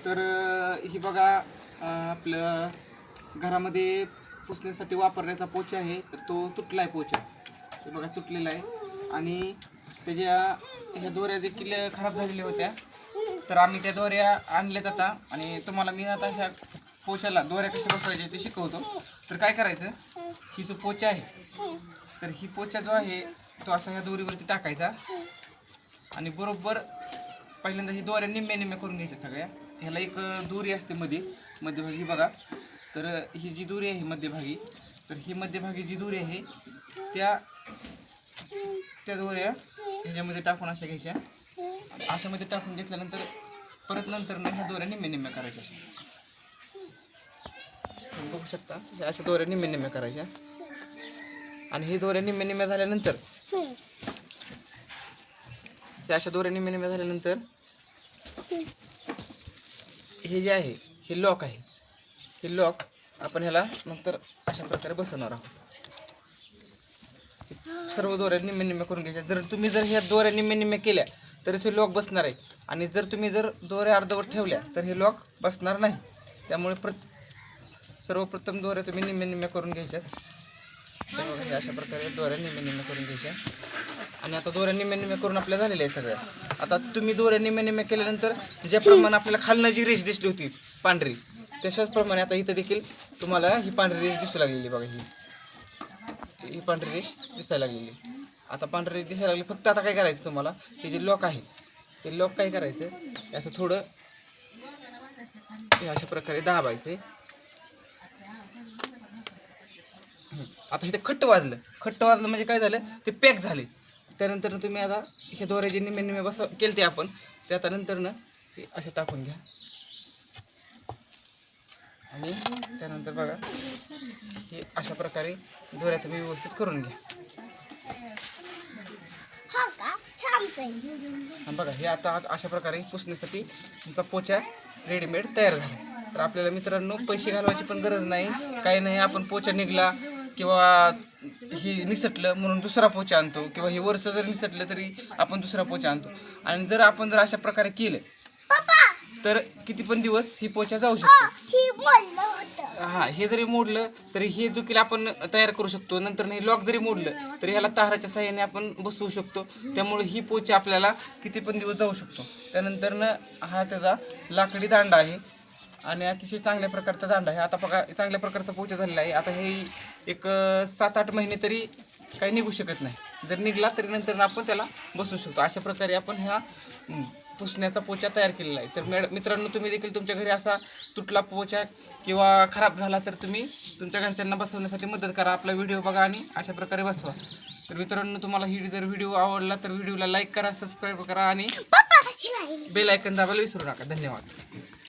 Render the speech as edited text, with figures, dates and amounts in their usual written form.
तर ही बघा आपलं घरामध्ये पुसण्यासाठी वापरण्याचा पोचा आहे. तर तो तुटला आहे पोचा. हे बघा तुटलेला आहे आणि त्याच्या ह्या दोऱ्या देखील खराब झालेल्या होत्या. तर आम्ही त्या दोऱ्या आणल्यात आता आणि तुम्हाला मी आता ह्या पोच्याला दोऱ्या कशा बसवायच्या ते शिकवतो. तर काय करायचं, ही जो पोचा आहे तर ही पोचा जो आहे तो असा ह्या दोरीवरती टाकायचा आणि बरोबर पहिल्यांदा ही दोऱ्या निम्म्या निम्म्या करून घ्यायच्या सगळ्या. ह्याला एक दोरी असते मध्यभागी बघा. तर ही जी दोरी आहे मध्यभागी, तर ही मध्यभागी जी दोरी आहे त्या दोऱ्या ह्याच्यामध्ये टाकून अशा घ्यायच्या. अशामध्ये टाकून घेतल्यानंतर परत नंतर ह्या दोऱ्या निम्म्या निम्म्या करायच्या. तुम्ही बघू शकता अशा दोऱ्या निम्म्या निम्म्या करायच्या आणि ही दोऱ्या निम्म्या निम्म्या झाल्यानंतर अशा दोऱ्या निम्म्या निम्म्या झाल्यानंतर हे जे आहे हे लॉक आहे. हे लॉक आपण ह्याला नंतर अशा प्रकारे बसवणार आहोत. सर्व दोऱ्या निम्म्या निम्म्या करून घ्यायच्या. जर तुम्ही ह्या दोऱ्या निम्म्या निम्म्या केल्या तरच हे लॉक बसणार आहे आणि जर तुम्ही दोऱ्या अर्धवट ठेवल्या तर हे लॉक बसणार नाही. त्यामुळे सर्वप्रथम दोऱ्या तुम्ही निम्म्या निम्म्या करून घ्यायच्या. अशा प्रकारे दोऱ्या निम्म्या निम्म्या करून घ्यायच्या आणि आता दोऱ्या निम्म्या निम्म्या करून आपल्या झालेल्या आहे सगळ्या. आता तुम्ही दोऱ्या निम्म्या निम्म्या केल्यानंतर ज्याप्रमाणे आपल्याला खालनं जी रेष दिसली होती पांढरी, तशाचप्रमाणे आता इथं देखील तुम्हाला ही पांढरी रेष दिसू लागलेली बघा. ही पांढरी रेष दिसायला लागलेली. आता पांढरी रेष दिसायला लागली. फक्त आता काय करायचं तुम्हाला, हे जे लॉक आहे ते लॉक काय करायचं, असं थोडं अशा प्रकारे दाबायचं. आता इथे खट्ट वाजलं म्हणजे काय झालं, ते पॅक झाले. त्यानंतर तुम्ही आता हे दोऱ्या जे निम्मे निम्मे केलते आपण ते आता नंतरनं असे टाकून घ्या आणि त्यानंतर बघा हे अशा प्रकारे दोऱ्या तुम्ही व्यवस्थित करून घ्या. बघा हे आता अशा प्रकारे पुसण्यासाठी तुमचा पोचा रेडीमेड तयार झाला. तर आपल्याला मित्रांनो पैसे घालवायची पण गरज नाही, काही नाही. आपण पोचा निघला किंवा ही निसटलं म्हणून दुसरा पोचा आणतो किंवा हे वरचं जर निसटलं तरी आपण दुसरा पोचा आणतो. आणि जर आपण अशा प्रकारे केलं तर किती पण दिवस ही पोचा जाऊ शकतो. हे जरी मोडलं तरी हे देखील आपण तयार करू शकतो. नंतर हे लॉक जरी मोडलं तरी ह्याला ताराच्या साहाय्याने आपण बसवू शकतो. त्यामुळे ही पोचा आपल्याला किती पण दिवस जाऊ शकतो. त्यानंतर हा त्याचा लाकडी दांडा आहे आणि अतिशय चांगल्या प्रकारचा दांडा आहे. आता बघा चांगल्या प्रकारचा पोचा झालेला आहे. आता हे एक 7-8 महिने तरी काही निघू शकत नाही. जर निघला तरी नंतर आपण त्याला बसवू शकतो. अशा प्रकारे आपण ह्या पुसण्याचा पोचा तयार केलेला आहे. तर मित्रांनो तुम्ही देखील तुमच्या घरी असा तुटला पोचा किंवा खराब झाला तर तुम्ही तुमच्या घरच्यांना बसवण्यासाठी मदत करा. आपला व्हिडिओ बघा आणि अशा प्रकारे बसवा. तर मित्रांनो तुम्हाला जर व्हिडिओ आवडला तर व्हिडिओला लाईक करा, सबस्क्राईब करा आणि बेल आयकॉन दाबायला विसरू नका. धन्यवाद.